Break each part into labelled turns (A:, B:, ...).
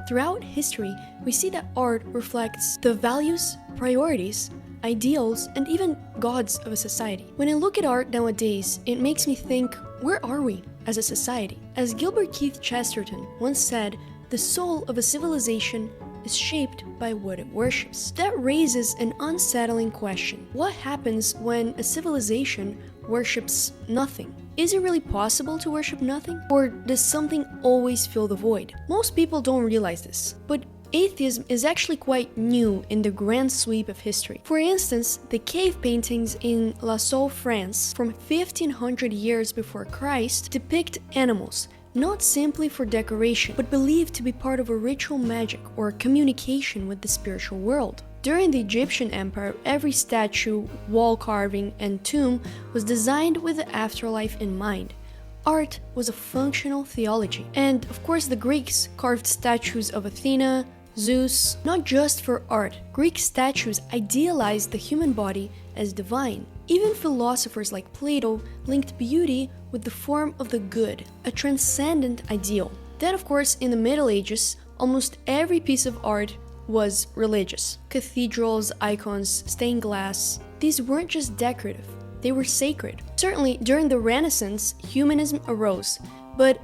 A: Throughout history, we see that art reflects the values, priorities, ideals, and even gods of a society. When I look at art nowadays, it makes me think, where are we as a society? As Gilbert Keith Chesterton once said, the soul of a civilization is shaped by what it worships. That raises an unsettling question. What happens when a civilization worships nothing? Is it really possible to worship nothing? Or does something always fill the void? Most people don't realize this, but atheism is actually quite new in the grand sweep of history. For instance, the cave paintings in La Salle, France, from 1500 years before Christ, depict animals, not simply for decoration, but believed to be part of a ritual magic or communication with the spiritual world. During the Egyptian Empire, every statue, wall carving, and tomb was designed with the afterlife in mind. Art was a functional theology. And of course, the Greeks carved statues of Athena, Zeus, not just for art. Greek statues idealized the human body as divine. Even philosophers like Plato linked beauty with the form of the good, a transcendent ideal. Then, of course, in the Middle Ages, almost every piece of art was religious. Cathedrals, icons, stained glass, these weren't just decorative, they were sacred. Certainly, during the Renaissance, humanism arose, but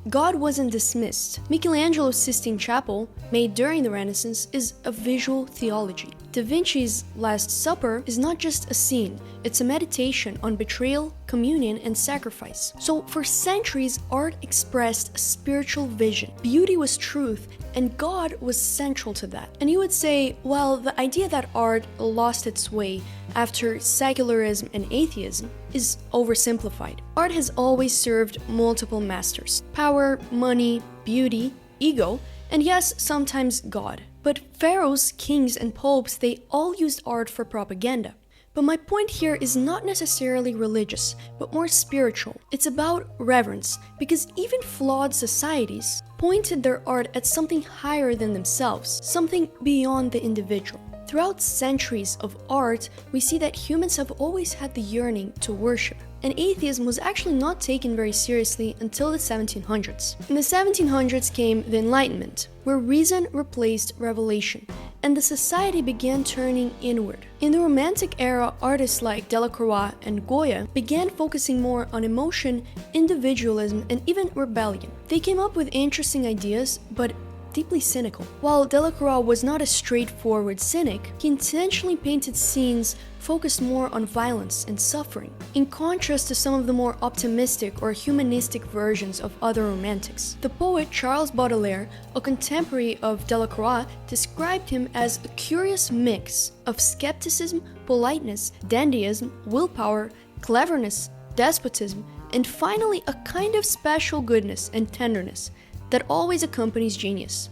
A: God wasn't dismissed. Michelangelo's Sistine Chapel, made during the Renaissance, is a visual theology. Da Vinci's Last Supper is not just a scene, it's a meditation on betrayal, communion, and sacrifice. So for centuries, art expressed a spiritual vision. Beauty was truth, and God was central to that. And you would say, well, the idea that art lost its way after secularism and atheism is oversimplified. Art has always served multiple masters: power, money, beauty, ego, and yes, sometimes God. But pharaohs, kings, and popes, they all used art for propaganda. But my point here is not necessarily religious, but more spiritual. It's about reverence, because even flawed societies pointed their art at something higher than themselves, something beyond the individual. Throughout centuries of art, we see that humans have always had the yearning to worship. And atheism was actually not taken very seriously until the 1700s. In the 1700s came the Enlightenment, where reason replaced revelation, and the society began turning inward. In the Romantic era, artists like Delacroix and Goya began focusing more on emotion, individualism, and even rebellion. They came up with interesting ideas, but deeply cynical. While Delacroix was not a straightforward cynic, he intentionally painted scenes focused more on violence and suffering, in contrast to some of the more optimistic or humanistic versions of other romantics. The poet Charles Baudelaire, a contemporary of Delacroix, described him as a curious mix of skepticism, politeness, dandyism, willpower, cleverness, despotism, and finally a kind of special goodness and tenderness that always accompanies genius.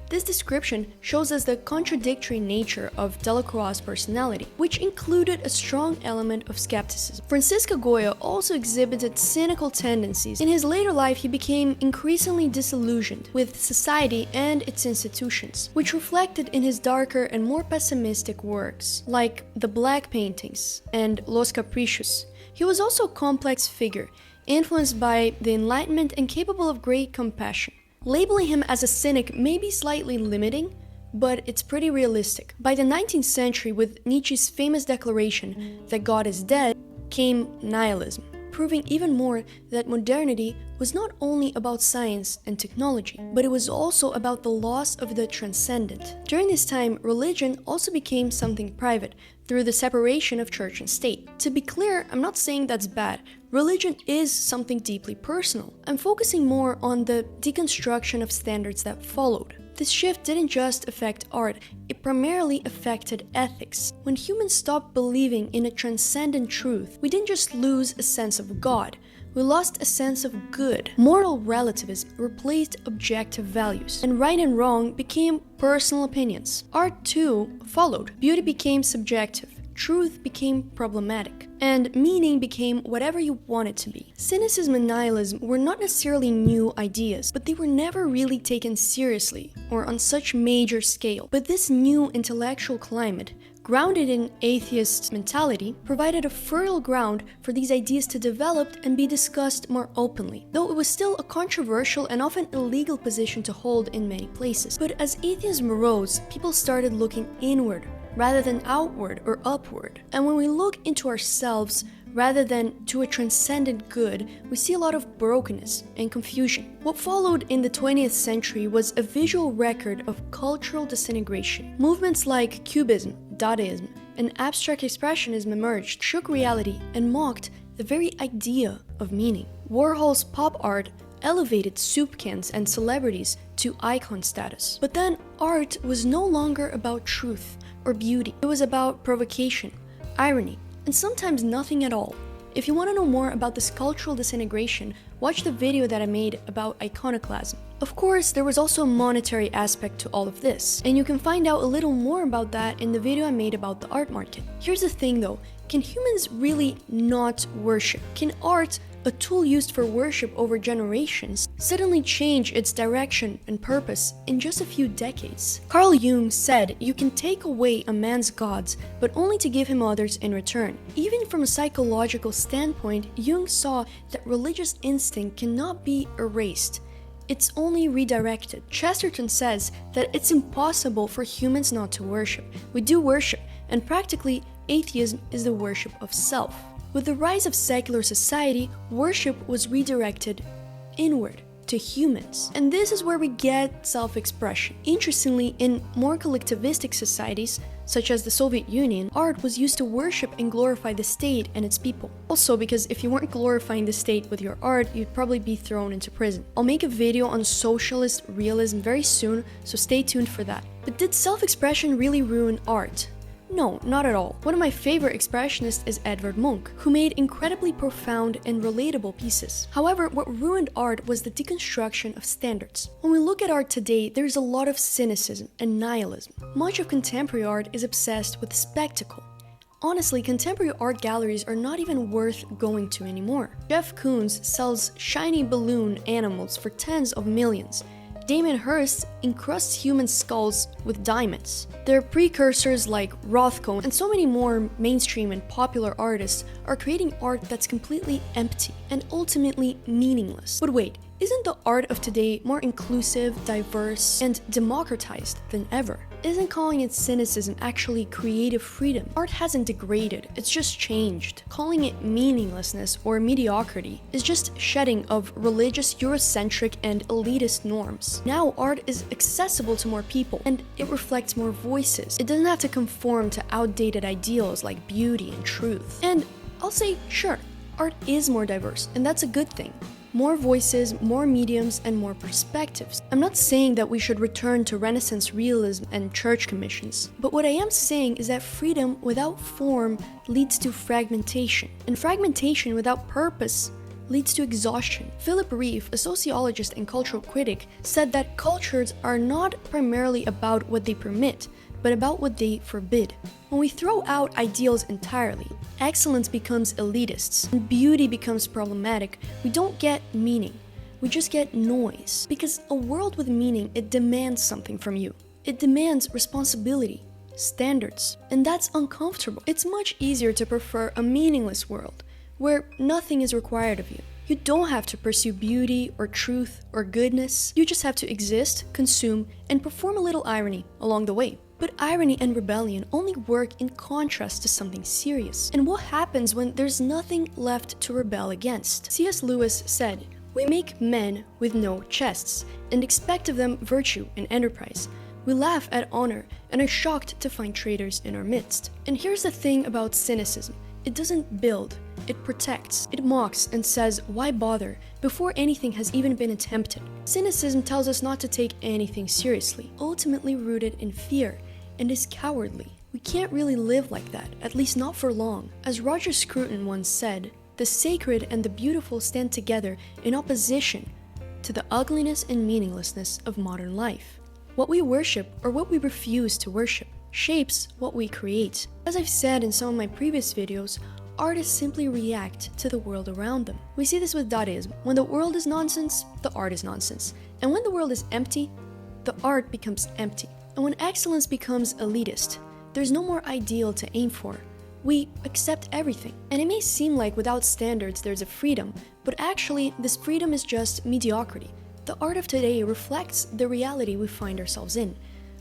A: This description shows us the contradictory nature of Delacroix's personality, which included a strong element of skepticism. Francisco Goya also exhibited cynical tendencies. In his later life, he became increasingly disillusioned with society and its institutions, which reflected in his darker and more pessimistic works, like The Black Paintings and Los Caprichos. He was also a complex figure, influenced by the Enlightenment and capable of great compassion. Labeling him as a cynic may be slightly limiting, but it's pretty realistic. By the 19th century, with Nietzsche's famous declaration that God is dead, came nihilism, proving even more that modernity was not only about science and technology, but it was also about the loss of the transcendent. During this time, religion also became something private through the separation of church and state. To be clear, I'm not saying that's bad. Religion is something deeply personal. I'm focusing more on the deconstruction of standards that followed. This shift didn't just affect art, it primarily affected ethics. When humans stopped believing in a transcendent truth, we didn't just lose a sense of God, we lost a sense of good. Moral relativism replaced objective values, and right and wrong became personal opinions. Art too followed. Beauty became subjective. Truth became problematic, and meaning became whatever you want it to be. Cynicism and nihilism were not necessarily new ideas, but they were never really taken seriously or on such major scale. But this new intellectual climate grounded in atheist mentality, provided a fertile ground for these ideas to develop and be discussed more openly, though it was still a controversial and often illegal position to hold in many places. But as atheism arose, people started looking inward rather than outward or upward. And when we look into ourselves rather than to a transcendent good, we see a lot of brokenness and confusion. What followed in the 20th century was a visual record of cultural disintegration. Movements like Cubism, Dadaism, and abstract expressionism emerged, shook reality, and mocked the very idea of meaning. Warhol's pop art elevated soup cans and celebrities to icon status. But then art was no longer about truth or beauty. It was about provocation, irony, and sometimes nothing at all. If you want to know more about this cultural disintegration, watch the video that I made about iconoclasm. Of course, there was also a monetary aspect to all of this, and you can find out a little more about that in the video I made about the art market. Here's the thing though, can humans really not worship? Can art, a tool used for worship over generations, suddenly change its direction and purpose in just a few decades? Carl Jung said you can take away a man's gods, but only to give him others in return. Even from a psychological standpoint, Jung saw that religious instinct cannot be erased. It's only redirected. Chesterton says that it's impossible for humans not to worship. We do worship, and practically atheism is the worship of self. With the rise of secular society, worship was redirected inward to humans. And this is where we get self-expression. Interestingly, in more collectivistic societies, such as the Soviet Union, art was used to worship and glorify the state and its people. Also, because if you weren't glorifying the state with your art, you'd probably be thrown into prison. I'll make a video on socialist realism very soon, so stay tuned for that. But did self-expression really ruin art? No, not at all. One of my favorite expressionists is Edvard Munch, who made incredibly profound and relatable pieces. However, what ruined art was the deconstruction of standards. When we look at art today, there's a lot of cynicism and nihilism. Much of contemporary art is obsessed with spectacle. Honestly, contemporary art galleries are not even worth going to anymore. Jeff Koons sells shiny balloon animals for tens of millions. Damien Hirst encrusts human skulls with diamonds. There are precursors like Rothko, and so many more mainstream and popular artists are creating art that's completely empty and ultimately meaningless. But wait, isn't the art of today more inclusive, diverse, and democratized than ever? Isn't calling it cynicism actually creative freedom? Art hasn't degraded, it's just changed. Calling it meaninglessness or mediocrity is just shedding of religious, Eurocentric, and elitist norms. Now art is accessible to more people, and it reflects more voices. It doesn't have to conform to outdated ideals like beauty and truth. And I'll say, sure, art is more diverse, and that's a good thing. More voices, more mediums, and more perspectives. I'm not saying that we should return to Renaissance realism and church commissions, but what I am saying is that freedom without form leads to fragmentation, and fragmentation without purpose leads to exhaustion. Philip Reeve, a sociologist and cultural critic, said that cultures are not primarily about what they permit, but about what they forbid. When we throw out ideals entirely, excellence becomes elitist, and beauty becomes problematic, we don't get meaning. We just get noise. Because a world with meaning, it demands something from you. It demands responsibility, standards, and that's uncomfortable. It's much easier to prefer a meaningless world, where nothing is required of you. You don't have to pursue beauty or truth or goodness. You just have to exist, consume, and perform a little irony along the way. But irony and rebellion only work in contrast to something serious. And what happens when there's nothing left to rebel against? C.S. Lewis said, "We make men with no chests, and expect of them virtue and enterprise. We laugh at honor, and are shocked to find traitors in our midst." And here's the thing about cynicism. It doesn't build, it protects. It mocks and says, why bother, before anything has even been attempted. Cynicism tells us not to take anything seriously, ultimately rooted in fear, and is cowardly. We can't really live like that, at least not for long. As Roger Scruton once said, the sacred and the beautiful stand together in opposition to the ugliness and meaninglessness of modern life. What we worship, or what we refuse to worship, shapes what we create. As I've said in some of my previous videos, artists simply react to the world around them. We see this with Dadaism. When the world is nonsense, the art is nonsense. And when the world is empty, the art becomes empty. And when excellence becomes elitist, There's no more ideal to aim for. We accept everything. And it may seem like without standards there's a freedom, but actually this freedom is just mediocrity. The art of today reflects the reality we find ourselves in.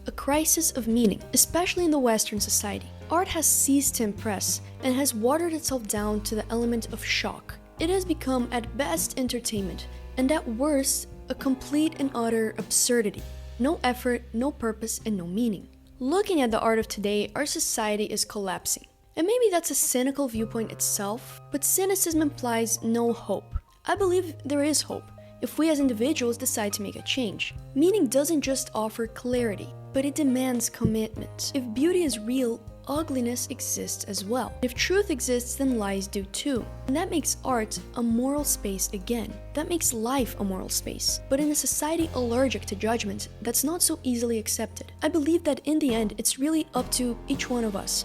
A: A crisis of meaning, especially in the Western society. Art has ceased to impress and has watered itself down to the element of shock. It has become at best entertainment, and at worst a complete and utter absurdity. No effort, no purpose, and no meaning. Looking at the art of today, our society is collapsing. And maybe that's a cynical viewpoint itself, but cynicism implies no hope. I believe there is hope if we as individuals decide to make a change. Meaning doesn't just offer clarity, but it demands commitment. If beauty is real, ugliness exists as well. If truth exists, then lies do too. And that makes art a moral space again. That makes life a moral space. But in a society allergic to judgment, that's not so easily accepted. I believe that in the end, it's really up to each one of us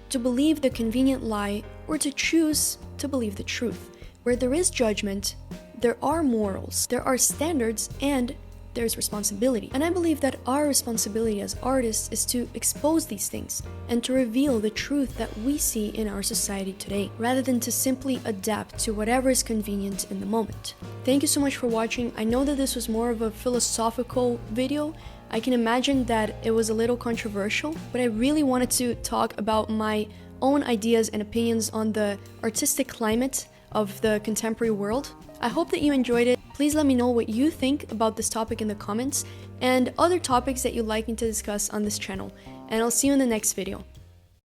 A: to believe the convenient lie or to choose to believe the truth. Where there is judgment, there are morals, there are standards, and there's responsibility. And I believe that our responsibility as artists is to expose these things and to reveal the truth that we see in our society today, rather than to simply adapt to whatever is convenient in the moment. Thank you so much for watching. I know that this was more of a philosophical video. I can imagine that it was a little controversial, but I really wanted to talk about my own ideas and opinions on the artistic climate of the contemporary world. I hope that you enjoyed it. Please let me know what you think about this topic in the comments and other topics that you'd like me to discuss on this channel. And I'll see you in the next video.